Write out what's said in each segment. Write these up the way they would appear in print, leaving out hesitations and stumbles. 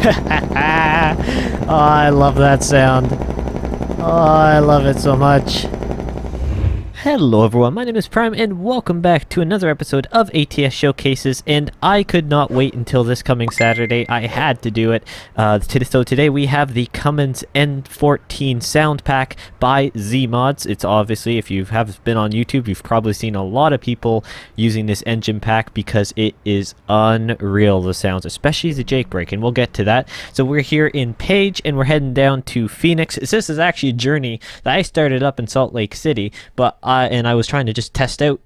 Oh, I love that sound. Oh, I love it so much. Hello everyone, my name is Prime and welcome back to another episode of ATS Showcases, and I could not wait until this coming Saturday. I had to do it. So today we have the Cummins N14 sound pack by ZeeMod's. It's obviously, if you have been on YouTube, you've probably seen a lot of people using this engine pack because it is unreal, the sounds, especially the jailbreak, and we'll get to that. So we're here in Page and we're heading down to Phoenix. This is actually a journey that I started up in Salt Lake City, but I was trying to just test out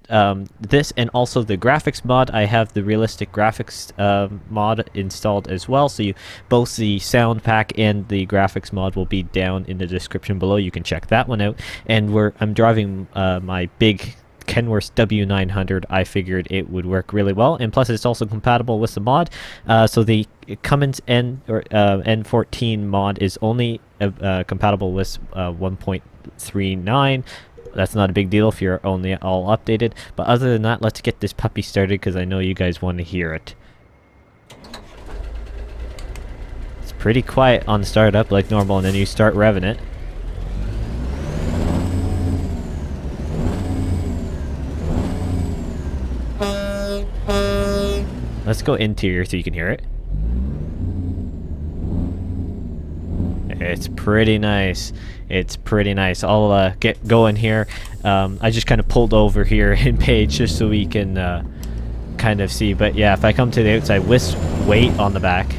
this and also the graphics mod. I have the realistic graphics mod installed as well, so both the sound pack and the graphics mod will be down in the description below. You can check that one out. And I'm driving my big Kenworth W900. I figured it would work really well, and plus it's also compatible with the mod. So the Cummins N14 mod is only compatible with 1.39. That's not a big deal if you're only all updated. But other than that, let's get this puppy started because I know you guys want to hear it. It's pretty quiet on startup like normal, and then you start revving it. Let's go interior so you can hear it. It's pretty nice. It's pretty nice. I'll get going here. I just kind of pulled over here in Page just so we can kind of see. But yeah, if I come to the outside, wait on the back.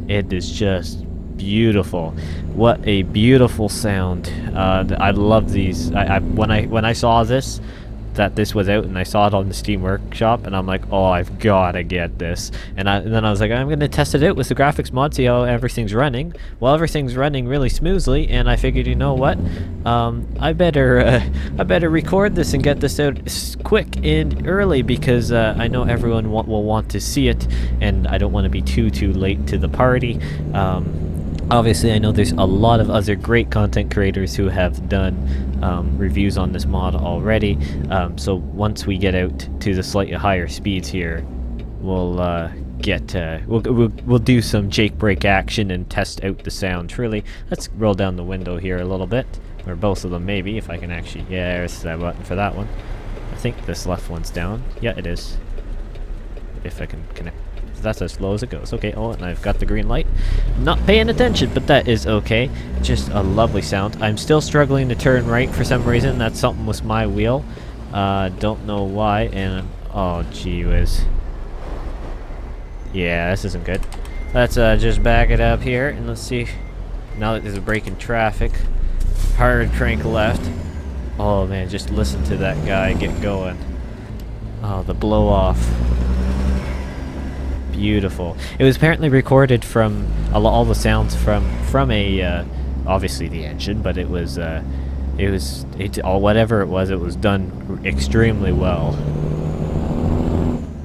It is just beautiful. What a beautiful sound. I love these. When I saw this, that this was out, and I saw it on the Steam Workshop, and I'm like, oh, I've gotta get this. And then I was like, I'm gonna test it out with the graphics mod, see how everything's running. Well, everything's running really smoothly, and I figured, you know what, I better record this and get this out quick and early, because I know everyone will want to see it, and I don't want to be too late to the party. Obviously, I know there's a lot of other great content creators who have done reviews on this mod already. So once we get out to the slightly higher speeds here, we'll we'll do some jailbreak action and test out the sound. Truly, let's roll down the window here a little bit, or both of them maybe, if I can actually. Yeah, there's that button for that one. I think this left one's down. Yeah, it is. If I can connect. That's as slow as it goes. Okay, oh, and I've got the green light. Not paying attention, but that is okay. Just a lovely sound. I'm still struggling to turn right for some reason. That's something with my wheel. Don't know why, and oh, gee whiz. Yeah, this isn't good. Let's just back it up here, and let's see. Now that there's a break in traffic, hard crank left. Oh man, just listen to that guy get going. Oh, the blow off. Beautiful. It was apparently recorded from all the sounds from a obviously the engine, but it was whatever it was done extremely well.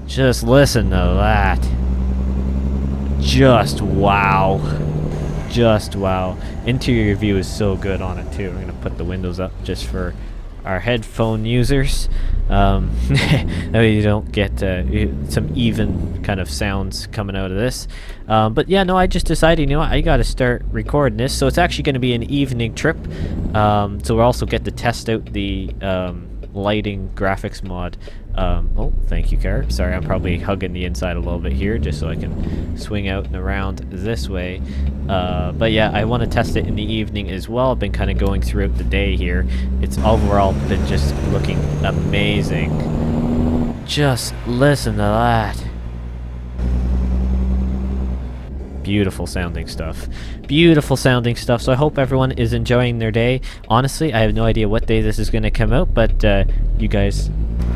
Just listen to that. Just wow. Just wow. Interior view is so good on it too. I'm gonna put the windows up just for our headphone users. That way you don't get some even kind of sounds coming out of this. But yeah, no, I just decided, you know what, I gotta start recording this. So it's actually going to be an evening trip. So we'll also get to test out the lighting graphics mod. Oh, thank you, car. Sorry, I'm probably hugging the inside a little bit here just so I can swing out and around this way. But yeah, I want to test it in the evening as well. I've been kind of going throughout the day here. It's overall been just looking amazing. Just listen to that. Beautiful sounding stuff. Beautiful sounding stuff. So I hope everyone is enjoying their day. Honestly, I have no idea what day this is going to come out, but you guys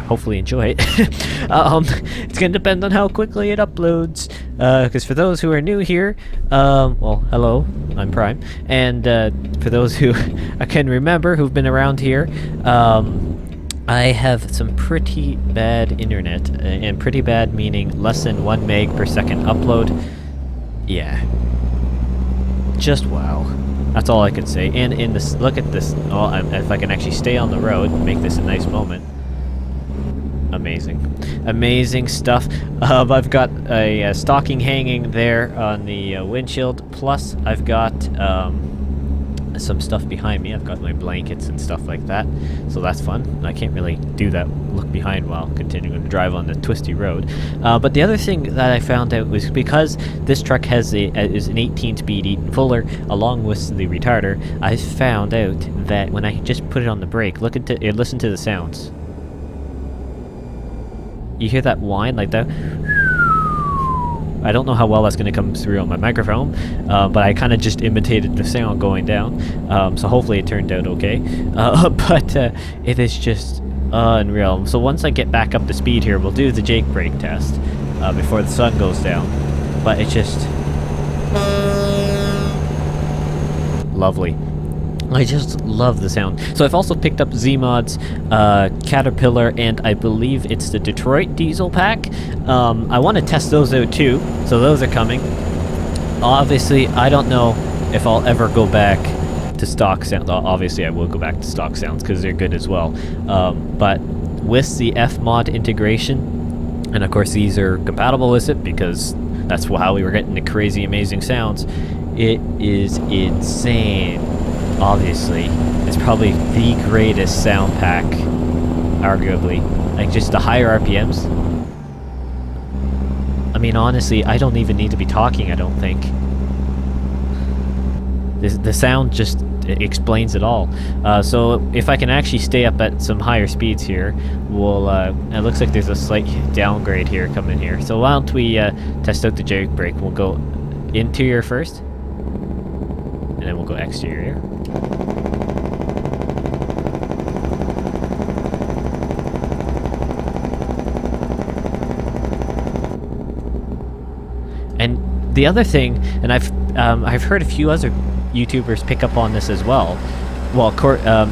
hopefully enjoy it. It's going to depend on how quickly it uploads. Because for those who are new here, well, hello, I'm Prime. And for those who I can remember who've been around here, I have some pretty bad internet. And pretty bad meaning less than 1 meg per second upload. Yeah. Just wow. That's all I can say. And in this, look at this. Oh, if I can actually stay on the road, make this a nice moment. Amazing stuff. I've got a stocking hanging there on the windshield, plus I've got some stuff behind me. I've got my blankets and stuff like that, so that's fun. I can't really do that, look behind while continuing to drive on the twisty road. But the other thing that I found out was because this truck is an 18-speed Eaton Fuller along with the retarder, I found out that when I just put it on the brake, listen to the sounds. You hear that whine like that? I don't know how well that's going to come through on my microphone, but I kind of just imitated the sound going down, so hopefully it turned out okay. But it is just unreal. So once I get back up to speed here, we'll do the Jake brake test before the sun goes down. But it's just lovely. I just love the sound. So I've also picked up ZeeMod's Caterpillar, and I believe it's the Detroit diesel pack. I want to test those out too, so those are coming. Obviously, I don't know if I'll ever go back to stock sounds. Obviously, I will go back to stock sounds because they're good as well. But with the F-Mod integration, and of course these are compatible with it because that's how we were getting the crazy amazing sounds, it is insane. Obviously, it's probably the greatest sound pack, arguably. Like, just the higher RPMs. I mean, honestly, I don't even need to be talking, I don't think. The sound just explains it all. So if I can actually stay up at some higher speeds here, we'll, it looks like there's a slight downgrade here coming here. So why don't we test out the Jake brake? We'll go interior first, and then we'll go exterior. And the other thing, and I've heard a few other YouTubers pick up on this as well,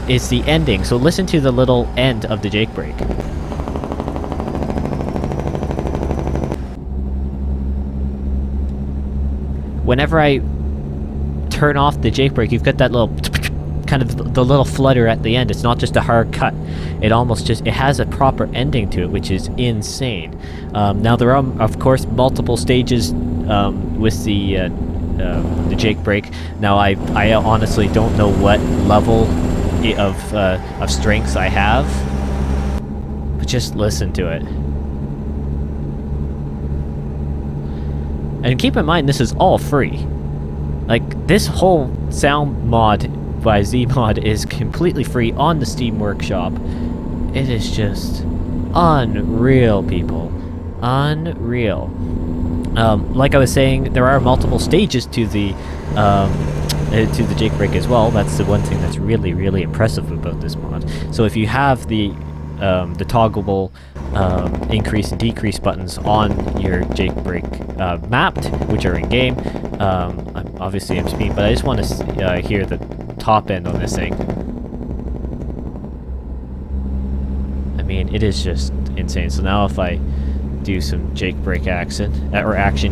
is the ending. So listen to the little end of the Jake brake. Whenever I turn off the Jake brake, you've got that little kind of the little flutter at the end. It's not just a hard cut. It almost just, it has a proper ending to it, which is insane. Now there are, of course, multiple stages with the Jake brake. Now I honestly don't know what level of strengths I have, but just listen to it. And keep in mind, this is all free. Like, this whole sound mod by ZeeMod is completely free on the Steam Workshop. It is just unreal, people. Unreal. Like I was saying, there are multiple stages to the Jake brake as well. That's the one thing that's really, really impressive about this mod. So if you have the toggleable increase and decrease buttons on your Jake brake mapped, which are in game, obviously I'm speed, but I just want to hear the top end on this thing. I mean, it is just insane. So now if I do some Jake brake action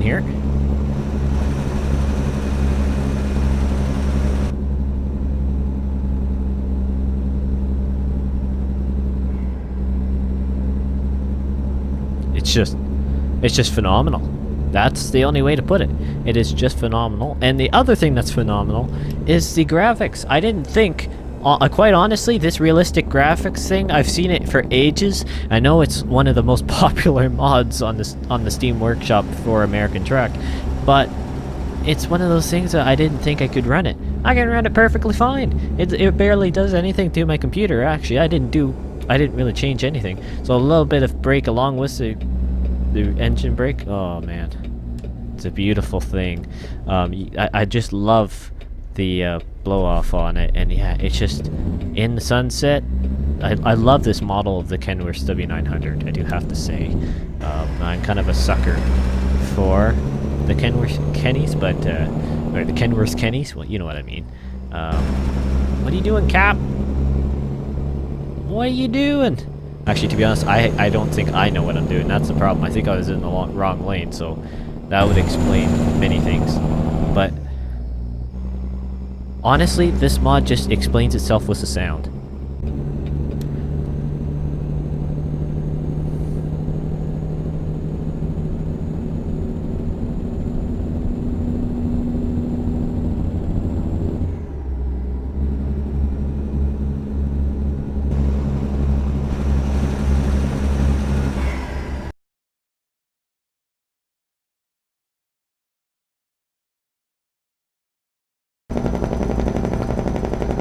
here. It's just phenomenal. That's the only way to put it. It is just phenomenal. And the other thing that's phenomenal is the graphics. I didn't think, quite honestly, this realistic graphics thing, I've seen it for ages. I know it's one of the most popular mods on the Steam Workshop for American Truck, but it's one of those things that I didn't think I could run it. I can run it perfectly fine. It barely does anything to my computer, actually. I didn't really change anything. So a little bit of brake along with the engine brake. Oh man, it's a beautiful thing. I just love the blow off on it, and yeah, it's just in the sunset. I love this model of the Kenworth W900. I do have to say, I'm kind of a sucker for the Kenworth Kennys, but or the Kenworth Kennys. Well, you know what I mean. What are you doing, Cap? What are you doing? Actually, to be honest, I don't think I know what I'm doing. That's the problem. I think I was in the wrong lane, so that would explain many things. But honestly, this mod just explains itself with the sound.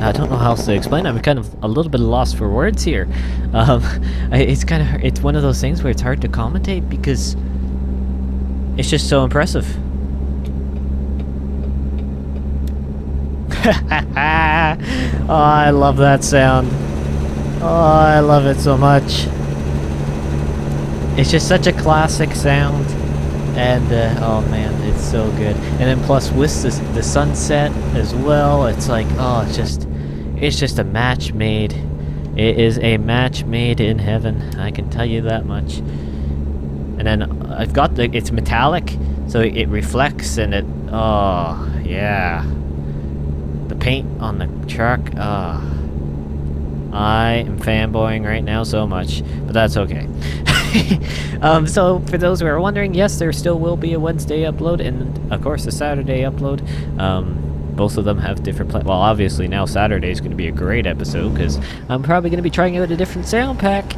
I don't know how else to explain. I'm kind of a little bit lost for words here. It's one of those things where it's hard to commentate because it's just so impressive. Oh, I love that sound. Oh, I love it so much. It's just such a classic sound. And, oh man, it's so good. And then plus with the sunset as well, it's like, oh, it's just a match made. It is a match made in heaven, I can tell you that much. And then I've got it's metallic, so it reflects and it, oh, yeah. The paint on the truck, I am fanboying right now so much, but that's okay. So for those who are wondering, yes, there still will be a Wednesday upload and of course a Saturday upload. Both of them have different well, obviously now Saturday is going to be a great episode because I'm probably going to be trying out a different sound pack.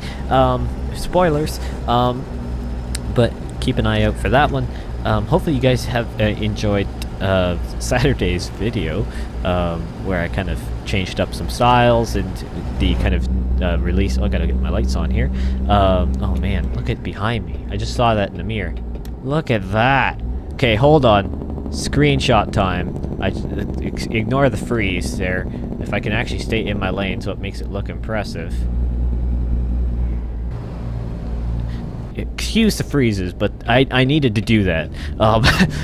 Spoilers. But keep an eye out for that one. Hopefully you guys have enjoyed Saturday's video where I kind of changed up some styles and the kind of release. Oh, I gotta get my lights on here. Oh man, look at behind me. I just saw that in the mirror. Look at that. Okay, hold on. Screenshot time. Ignore the freeze there. If I can actually stay in my lane so it makes it look impressive. Excuse the freezes, but I needed to do that.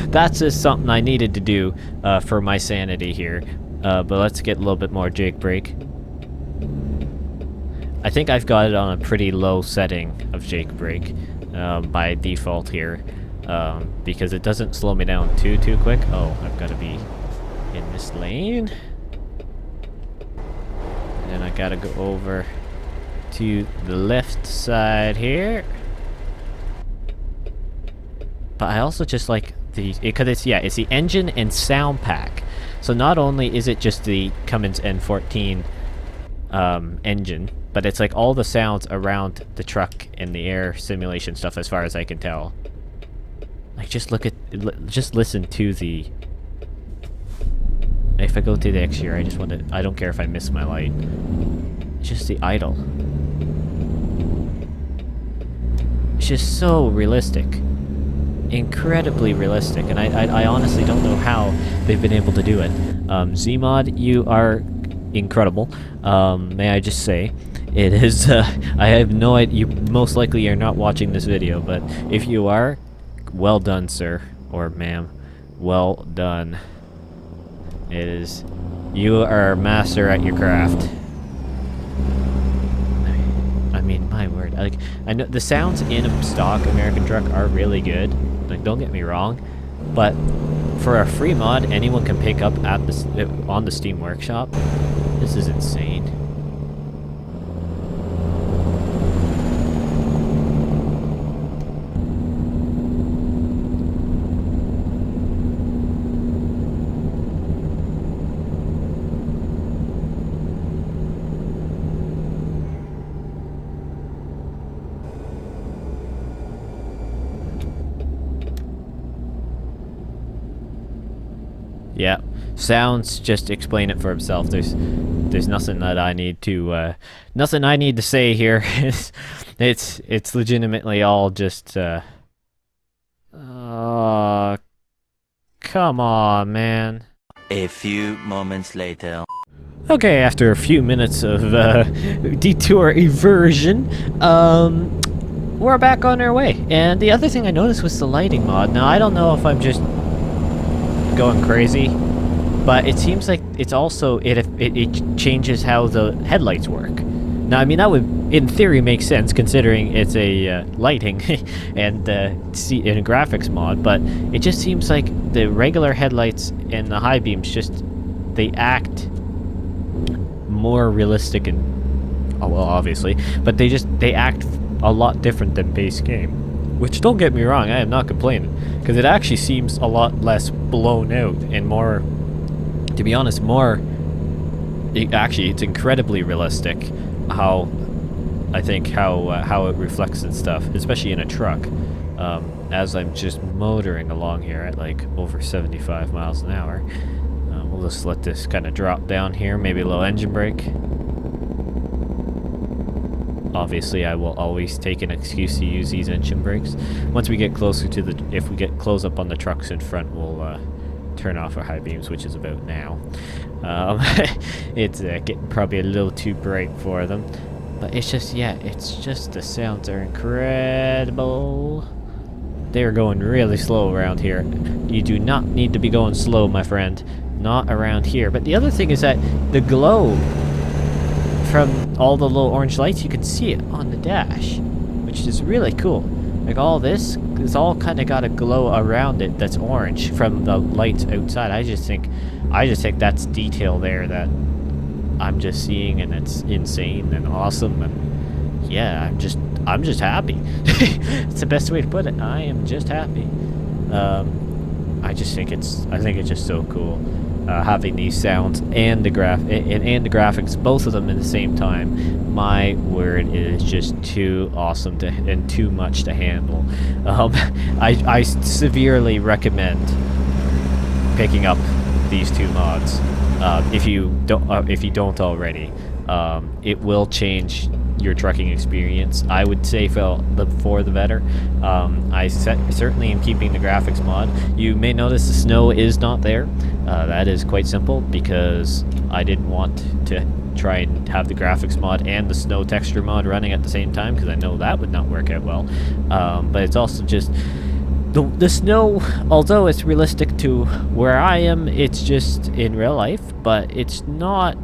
That's just something I needed to do for my sanity here. But let's get a little bit more Jake break. I think I've got it on a pretty low setting of Jake break by default here, because it doesn't slow me down too quick. Oh, I've got to be in this lane. And then I gotta go over to the left side here. But I also just like because it's the engine and sound pack. So not only is it just the Cummins N14 engine, but it's like all the sounds around the truck and the air simulation stuff as far as I can tell. Like just listen to the... If I go to the exterior, I don't care if I miss my light. It's just the idle. It's just so realistic. Incredibly realistic, and I honestly don't know how they've been able to do it. ZeeMod, you are incredible. May I just say, it is. I have no idea. You most likely are not watching this video, but if you are, well done, sir or ma'am. Well done. It is. You are a master at your craft. I mean, my word. Like, I know the sounds in a stock American truck are really good. Like, don't get me wrong, but for a free mod anyone can pick up at on the Steam Workshop, this is insane. Yeah, sounds just explain it for himself. There's nothing that I need to say here. It's legitimately all just come on, man. A few moments later. Okay, after a few minutes of detour eversion, we're back on our way. And the other thing I noticed was the lighting mod. Now I don't know if I'm just going crazy, but it seems like it's also it changes how the headlights work. Now I mean that would in theory make sense considering it's a lighting and in a graphics mod, but it just seems like the regular headlights and the high beams they act more realistic and well obviously, but they act a lot different than base game. Which, don't get me wrong, I am not complaining, because it actually seems a lot less blown out and more, to be honest, it's incredibly realistic how it reflects and stuff, especially in a truck. As I'm just motoring along here at like over 75 miles an hour. We'll we'll just let this kind of drop down here, maybe a little engine brake. Obviously, I will always take an excuse to use these engine brakes. Once we get closer to the, if we get close up on the trucks in front, we'll turn off our high beams, which is about now. It's getting probably a little too bright for them. But it's just, yeah, it's just the sounds are incredible. They're going really slow around here. You do not need to be going slow, my friend. Not around here. But the other thing is that the glow from all the little orange lights, you can see it on the dash, which is really cool. Like all this is all kind of got a glow around it that's orange from the lights outside. I just think that's detail there that I'm just seeing, and it's insane and awesome, and yeah, I'm just happy. It's the best way to put it. I am just happy. I think it's just so cool. Having these sounds and the and the graphics, both of them at the same time. My word, it is just too awesome and too much to handle. I severely recommend picking up these two mods if you don't already. It will change your trucking experience. I would say for the better. I certainly am keeping the graphics mod. You may notice the snow is not there. That is quite simple because I didn't want to try and have the graphics mod and the snow texture mod running at the same time, because I know that would not work out well. But it's also just the snow, although it's realistic to where I am, it's just in real life, but it's not.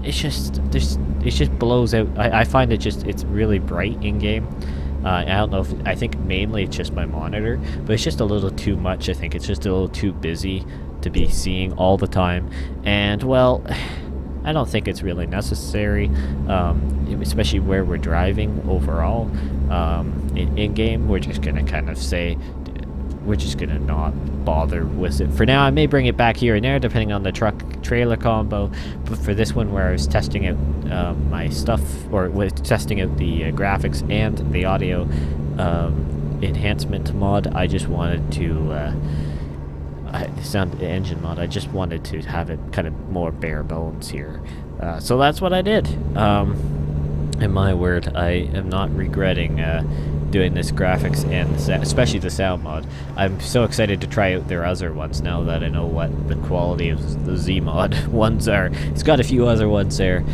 It just blows out. I find it's really bright in game. I don't know I think mainly it's just my monitor, but it's just a little too much. I think it's just a little too busy to be seeing all the time, and well, I don't think it's really necessary, especially where we're driving overall. In game, we're just gonna kind of say, we're just gonna not bother with it for now. I may bring it back here and there depending on the truck trailer combo, but for this one where I was testing out my stuff, or was testing out the graphics and the audio enhancement mod, I just wanted to sound engine mod, I just wanted to have it kind of more bare bones here, so that's what I did. And my word, I am not regretting doing this graphics and especially the sound mod. I'm so excited to try out their other ones now that I know what the quality of the ZeeMod ones are. It's got a few other ones there.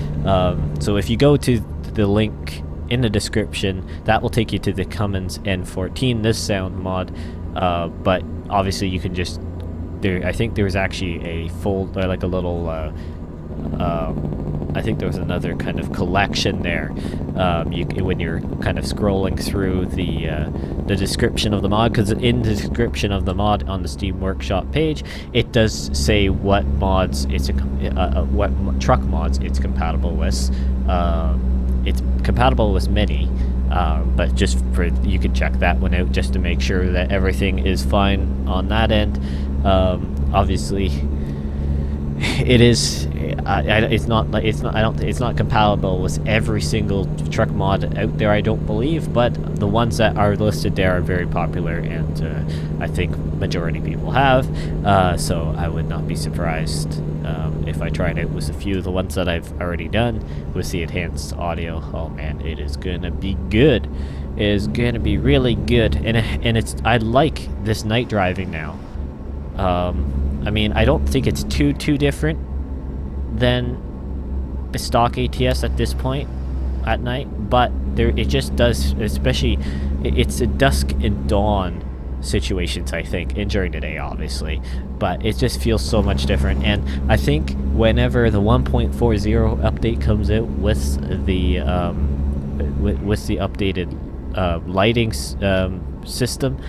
So if you go to the link in the description, that will take you to the Cummins N14, this sound mod. But obviously you can just, I think there was actually a like a little I think there was another kind of collection there. When you're kind of scrolling through the description of the mod, because in the description of the mod on the Steam Workshop page, it does say what mods what truck mods it's compatible with. It's compatible with many, but just for you can check that one out just to make sure that everything is fine on that end. Obviously, it is. It's not compatible with every single truck mod out there, I don't believe, but the ones that are listed there are very popular, and I think majority people have. So I would not be surprised if I tried it with a few of the ones that I've already done with the enhanced audio. Oh man, it is gonna be good. It is gonna be really good, and I like this night driving now. I mean, I don't think it's too different than the stock ATS at this point at night, but it just does, especially it's a dusk and dawn situations, I think, and during the day obviously, but it just feels so much different. And I think whenever the 1.40 update comes out with the updated lighting system,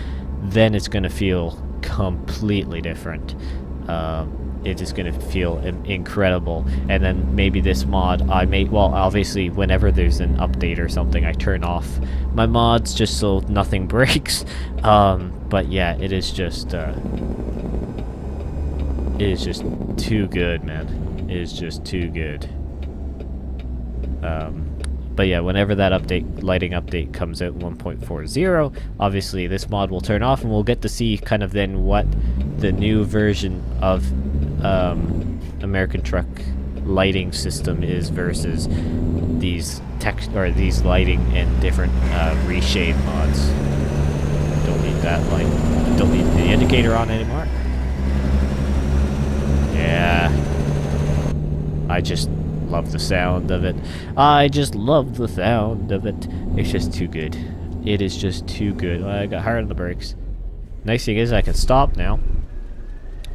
then it's going to feel completely different. It is going to feel incredible. And then maybe this mod, well, obviously whenever there's an update or something, I turn off my mods just so nothing breaks. But yeah, it is just too good, man. It is just too good. But yeah, whenever that lighting update comes out, 1.40, obviously this mod will turn off, and we'll get to see kind of then what the new version of American truck lighting system is versus these these lighting and different reshade mods. Don't need that light. Don't need the indicator on anymore. Yeah. I just love the sound of it. I just love the sound of it. It's just too good. It is just too good. I got hard on the brakes. Nice thing is I can stop now.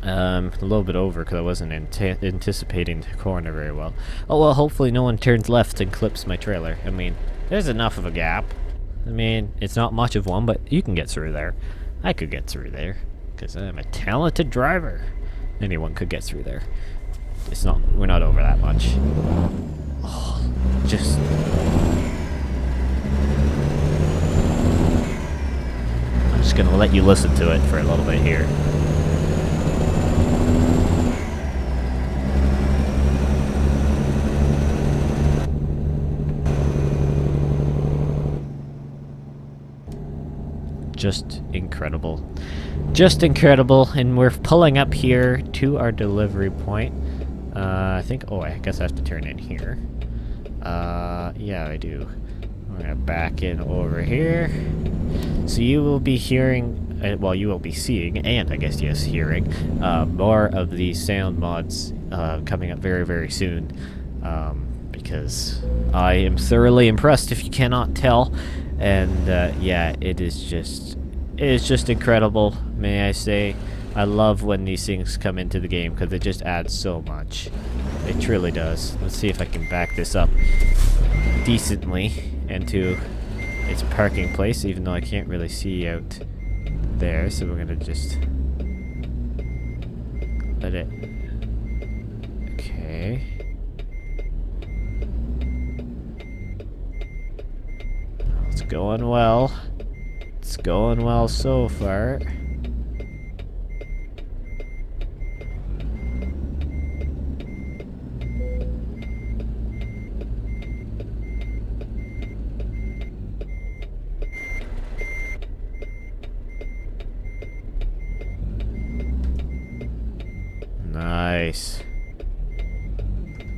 A little bit over because I wasn't anticipating the corner very well. Oh well, hopefully no one turns left and clips my trailer. I mean, there's enough of a gap. I mean, it's not much of one, but you can get through there. I could get through there because I'm a talented driver. Anyone could get through there. It's not. We're not over that much. Oh, just. I'm just gonna let you listen to it for a little bit here. Just incredible. Just incredible. And we're pulling up here to our delivery point. I think, oh, I guess I have to turn in here. Yeah, I do. We're gonna back in over here. So you will be hearing, well, you will be seeing, and I guess, yes, hearing, more of these sound mods coming up very, very soon. Because I am thoroughly impressed, if you cannot tell. And yeah, it is just incredible, may I say. I love when these things come into the game because it just adds so much. It truly does. Let's see if I can back this up decently into its parking place, even though I can't really see out there. So we're gonna just let it. Okay. It's going well. It's going well so far. Nice.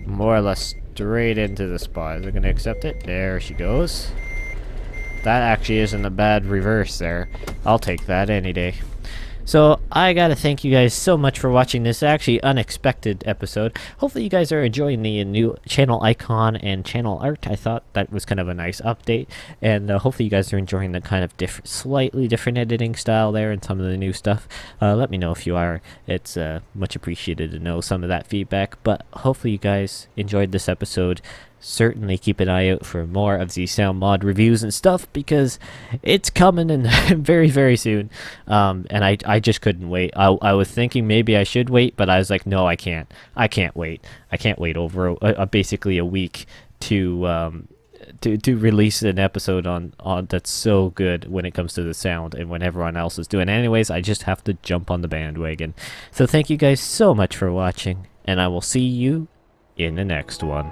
More or less straight into the spot. Is it going to accept it? There she goes. That actually isn't a bad reverse there. I'll take that any day. So I gotta thank you guys so much for watching this actually unexpected episode. Hopefully you guys are enjoying the new channel icon and channel art. I thought that was kind of a nice update, and hopefully you guys are enjoying the kind of slightly different editing style there and some of the new stuff. Let me know if you are. It's much appreciated to know some of that feedback, but hopefully you guys enjoyed this episode. Certainly keep an eye out for more of these sound mod reviews and stuff, because it's coming and very, very soon. And I just couldn't wait. I was thinking maybe I should wait, but I was like, no, I can't wait. I can't wait over basically a week to release an episode on that's so good when it comes to the sound and when everyone else is doing it. Anyways, I just have to jump on the bandwagon. So thank you guys so much for watching, and I will see you in the next one.